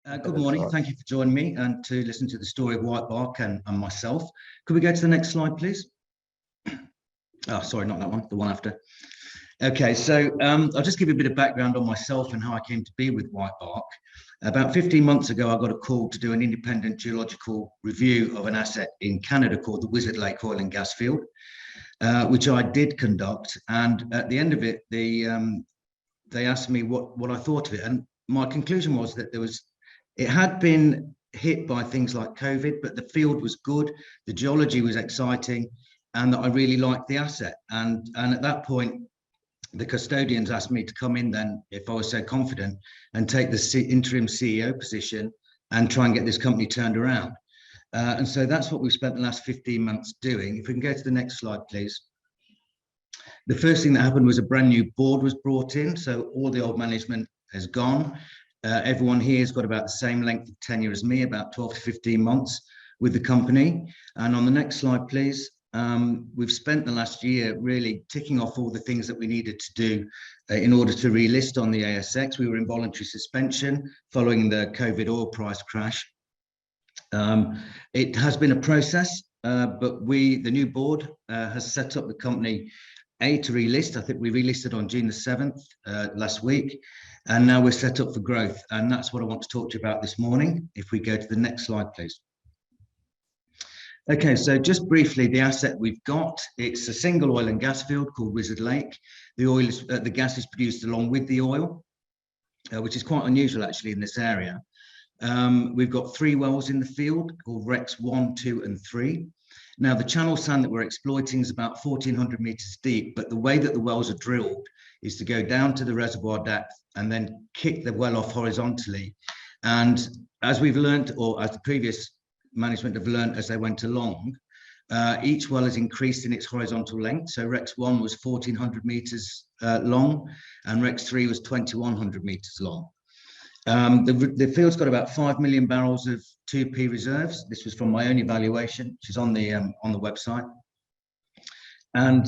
Good morning. Thank you for joining me and to listen to the story of Whitebark and myself. Could we go to the next slide, please? Oh, sorry, not that one, the one after. Okay, so I'll just give you a bit of background on myself and how I came to be with Whitebark. About 15 months ago, I got a call to do an independent geological review of an asset in Canada called the Wizard Lake Oil and Gas Field, which I did conduct. And at the end of it, they asked me what I thought of it. And my conclusion was that it had been hit by things like COVID, but the field was good, the geology was exciting, and that I really liked the asset. And at that point, the custodians asked me to come in then, if I was so confident, and take the interim CEO position and try and get this company turned around. And so that's what we've spent the last 15 months doing. If we can go to the next slide, please. The first thing that happened was a brand new board was brought in. So all the old management has gone. Everyone here has got about the same length of tenure as me, about 12 to 15 months with the company. And on the next slide, please, we've spent the last year really ticking off all the things that we needed to do in order to relist on the ASX. We were in voluntary suspension following the COVID oil price crash. It has been a process, but the new board has set up the company to relist. I think we relisted on June the 7th last week. And now we're set up for growth. And that's what I want to talk to you about this morning. If we go to the next slide, please. Okay, so just briefly, the asset we've got, it's a single oil and gas field called Wizard Lake. The gas is produced along with the oil, which is quite unusual actually in this area. We've got 3 wells in the field called Rex 1, 2, and 3. Now, the channel sand that we're exploiting is about 1,400 meters deep, but the way that the wells are drilled is to go down to the reservoir depth and then kick the well off horizontally. And as we've learned, or as the previous management have learned as they went along, each well has increased in its horizontal length. So Rex 1 was 1,400 meters long, and Rex 3 was 2,100 meters long. The field's got about 5 million barrels of 2P reserves. This was from my own evaluation, which is on the website. And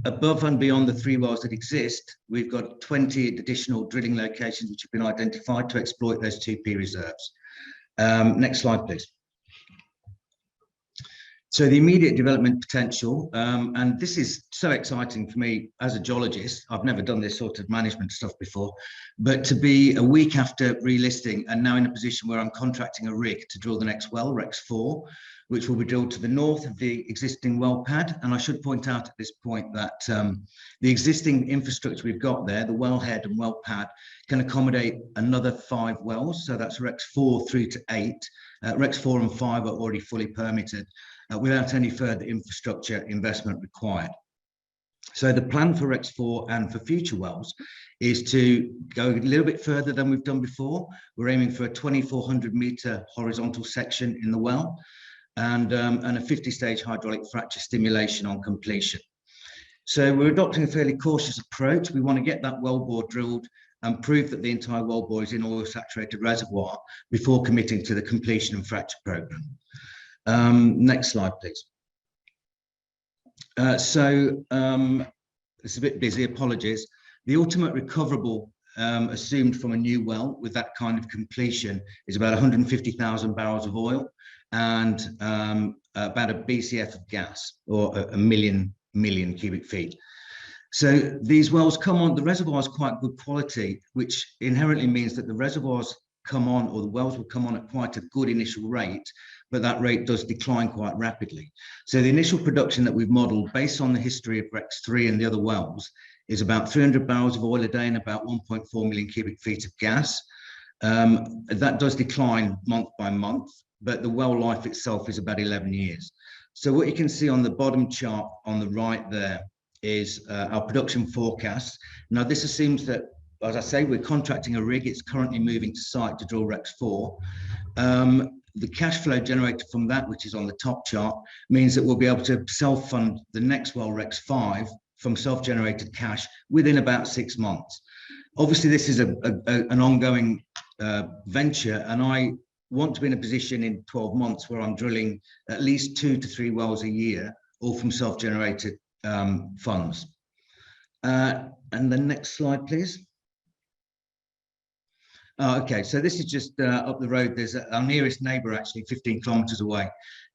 above and beyond the 3 wells that exist, we've got 20 additional drilling locations which have been identified to exploit those 2P reserves. Next slide, please. So the immediate development potential, and this is so exciting for me as a geologist. I've never done this sort of management stuff before, but to be a week after relisting and now in a position where I'm contracting a rig to drill the next well, Rex 4, which will be drilled to the north of the existing well pad. And I should point out at this point that the existing infrastructure we've got there, the wellhead and well pad, can accommodate another 5 wells. So that's Rex 4 through to 8. Rex 4 and 5 are already fully permitted without any further infrastructure investment required. So the plan for Rex 4 and for future wells is to go a little bit further than we've done before. We're aiming for a 2,400 meter horizontal section in the well and a 50-stage hydraulic fracture stimulation on completion. So we're adopting a fairly cautious approach. We want to get that wellbore drilled and prove that the entire wellbore is in oil-saturated reservoir before committing to the completion and fracture program. Next slide, please. It's a bit busy, apologies. The ultimate recoverable assumed from a new well with that kind of completion is about 150,000 barrels of oil and about a BCF of gas, or a million cubic feet. So these wells come on, the reservoir is quite good quality, which inherently means that the reservoirs come on, or the wells will come on at quite a good initial rate, but that rate does decline quite rapidly. So the initial production that we've modeled based on the history of Rex 3 and the other wells is about 300 barrels of oil a day and about 1.4 million cubic feet of gas. That does decline month by month, but the well life itself is about 11 years. So what you can see on the bottom chart on the right there is our production forecast. Now this assumes that, as I say, we're contracting a rig. It's currently moving to site to drill Rex 4. The cash flow generated from that, which is on the top chart, means that we'll be able to self-fund the next well, Rex 5, from self-generated cash within about 6 months. Obviously, this is an ongoing venture, and I want to be in a position in 12 months where I'm drilling at least 2 to 3 wells a year, all from self-generated funds. And the next slide, please. Oh, okay, so this is just up the road. There's our nearest neighbour, actually, 15 kilometres away.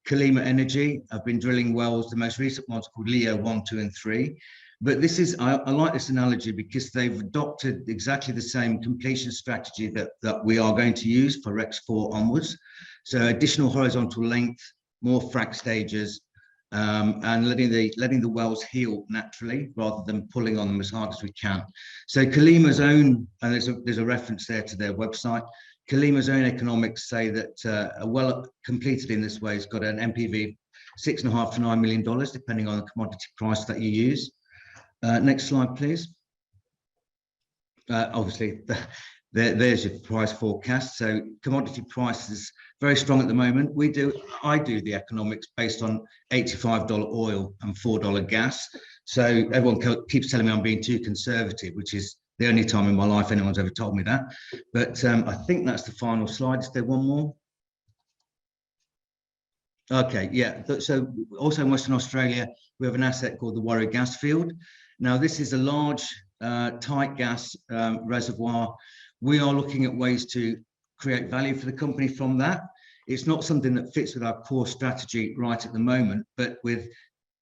Kalima Energy have been drilling wells. The most recent one's called Leo 1, 2, and 3. But this is, I like this analogy because they've adopted exactly the same completion strategy that we are going to use for Rex 4 onwards. So additional horizontal length, more frac stages, and letting the wells heal naturally rather than pulling on them as hard as we can. So Kalima's own, and there's a reference there to their website. Kalima's own economics say that a well completed in this way has got an NPV $6.5 to $9 million, depending on the commodity price that you use. Next slide, please. Obviously, there's your price forecast. So commodity prices very strong at the moment. I do the economics based on $85 oil and $4 gas. So everyone keeps telling me I'm being too conservative, which is the only time in my life anyone's ever told me that. But I think that's the final slide. Is there one more? Okay, yeah. So also in Western Australia, we have an asset called the Warrior Gas Field. Now, this is a large, tight gas reservoir. We are looking at ways to create value for the company from that. It's not something that fits with our core strategy right at the moment, but with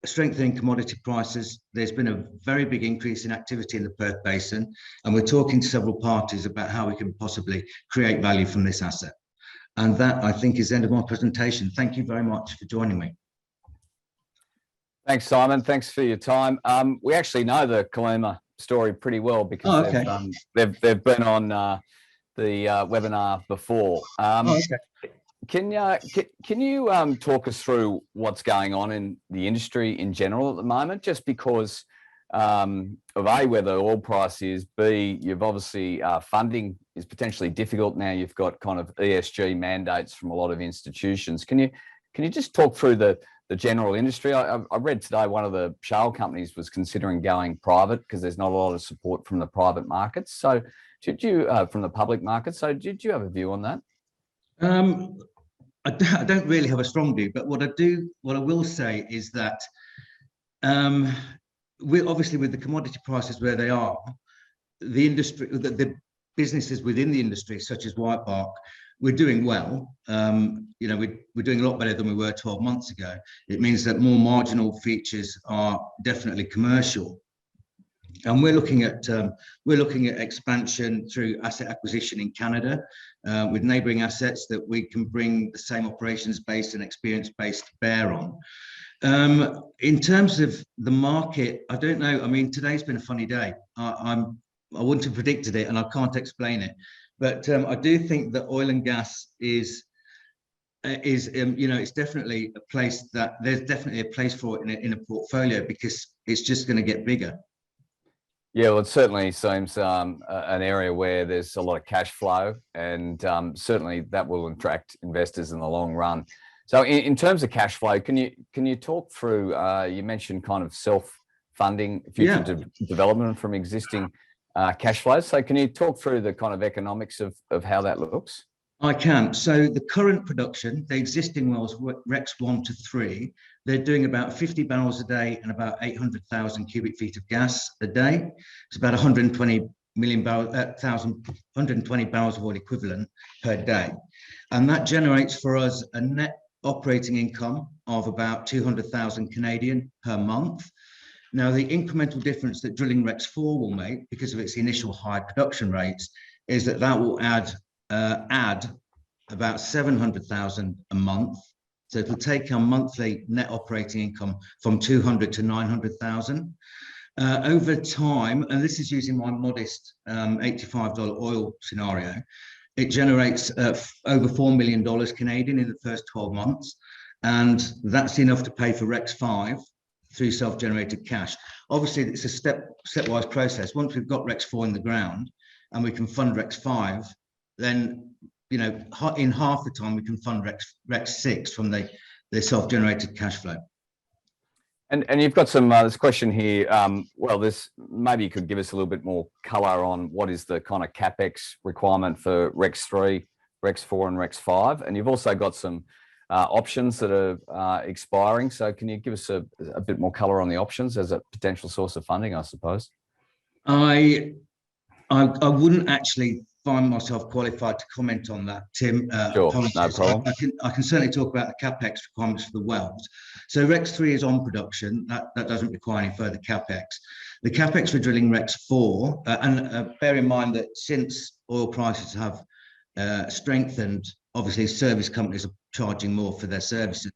strengthening commodity prices, there's been a very big increase in activity in the Perth Basin, and we're talking to several parties about how we can possibly create value from this asset. And that, I think, is the end of my presentation. Thank you very much for joining me. Thanks, Simon. Thanks for your time. We actually know the Kalima story pretty well because they've been on the webinar before. Can you talk us through what's going on in the industry in general at the moment? Just because of A, where the oil price is, B, you've obviously funding is potentially difficult now. You've got kind of ESG mandates from a lot of institutions. Can you just talk through the general industry? I read today one of the shale companies was considering going private because there's not a lot of support from the private markets. So did you from the public market? So did you have a view on that? I don't really have a strong view, but what I will say is that we're obviously, with the commodity prices where they are, the industry, the businesses within the industry, such as Whitebark, we're doing well. We're doing a lot better than we were 12 months ago. It means that more marginal features are definitely commercial. And we're looking at expansion through asset acquisition in Canada with neighbouring assets that we can bring the same operations base and experience base to bear on. In terms of the market, I don't know. I mean, today's been a funny day. I wouldn't have predicted it, and I can't explain it. But I do think that oil and gas is it's definitely a place that there's definitely a place for it in a portfolio because it's just going to get bigger. Yeah, well, it certainly seems an area where there's a lot of cash flow, and certainly that will attract investors in the long run. So in terms of cash flow, can you talk through, you mentioned kind of self-funding future development from existing cash flows. So can you talk through the kind of economics of how that looks? I can. So the current production, the existing wells, Rex 1 to 3, they're doing about 50 barrels a day and about 800,000 cubic feet of gas a day. It's about 120 barrels of oil equivalent per day. And that generates for us a net operating income of about 200,000 Canadian per month. Now, the incremental difference that drilling Rex 4 will make, because of its initial high production rates, is that will add about 700,000 a month. So it will take our monthly net operating income from 200 to 900,000 over time. And this is using my modest $85 oil scenario. It generates over $4 million Canadian in the first 12 months. And that's enough to pay for Rex 5 through self-generated cash. Obviously, it's a stepwise process. Once we've got Rex 4 in the ground and we can fund Rex 5, then in half the time we can fund Rex 6 from the self-generated cash flow. And you've got some this question here. Maybe you could give us a little bit more color on what is the kind of capex requirement for Rex 3, Rex 4, and Rex 5. And you've also got some options that are expiring. So can you give us a bit more color on the options as a potential source of funding, I suppose? I wouldn't actually find myself qualified to comment on that, Tim. Sure, no problem. I can certainly talk about the capex requirements for the wells. So Rex 3 is on production. That doesn't require any further capex. The capex for drilling Rex 4, and bear in mind that since oil prices have strengthened, obviously service companies are charging more for their services.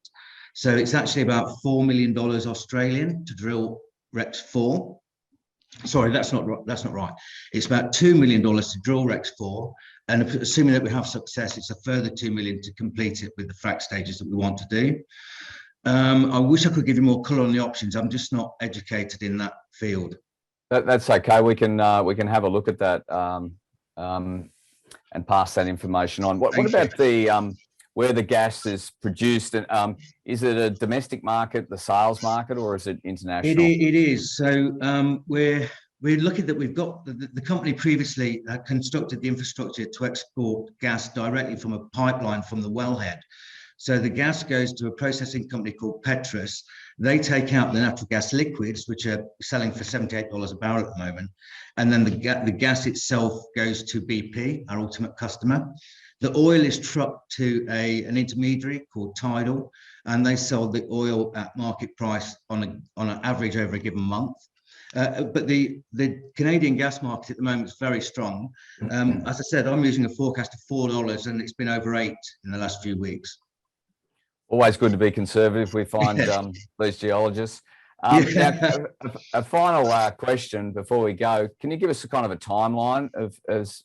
So it's actually about $4 million Australian to drill Rex 4. Sorry, that's not right. It's about $2 million to drill Rex 4, and assuming that we have success, it's a further $2 million to complete it with the frac stages that we want to do. I wish I could give you more colour on the options. I'm just not educated in that field. That's okay. We can have a look at that and pass that information on. What about the where the gas is produced? And is it a domestic market, the sales market, or is it international? It is. So we're lucky that we've got the company previously constructed the infrastructure to export gas directly from a pipeline from the wellhead. So the gas goes to a processing company called Petrus. They take out the natural gas liquids, which are selling for $78 a barrel at the moment. And then the gas itself goes to BP, our ultimate customer. The oil is trucked to an intermediary called Tidal, and they sell the oil at market price on an average over a given month. But the Canadian gas market at the moment is very strong. As I said, I'm using a forecast of $4, and it's been over $8 in the last few weeks. Always good to be conservative, we find, these geologists. Now, a final question before we go. Can you give us a kind of a timeline of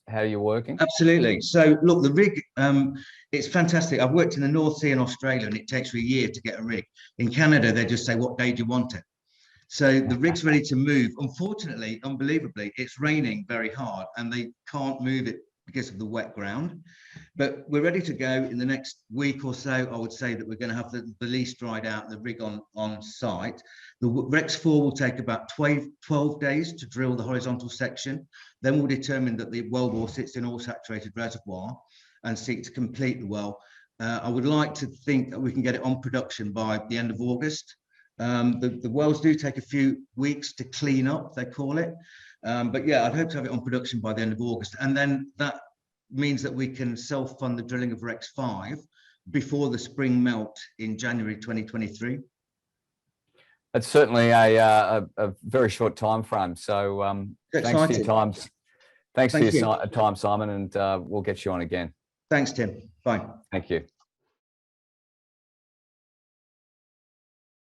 how you're working? Absolutely. So look, the rig, it's fantastic. I've worked in the North Sea in Australia, and it takes a year to get a rig. In Canada, they just say, what day do you want it? So the rig's ready to move. Unfortunately, unbelievably, it's raining very hard, and they can't move it because of the wet ground. But we're ready to go in the next week or so. I would say that we're going to have the lease dried out and the rig on site. The Rex 4 will take about 12 days to drill the horizontal section. Then we'll determine that the wellbore sits in oil-saturated reservoir and seek to complete the well. I would like to think that we can get it on production by the end of August. The wells do take a few weeks to clean up, they call it. But yeah, I'd hope to have it on production by the end of August. And then that means that we can self-fund the drilling of Rex 5 before the spring melt in January 2023. It's certainly a very short time frame. So thanks for your time. Thanks for your time, Simon, and we'll get you on again. Thanks, Tim. Bye. Thank you.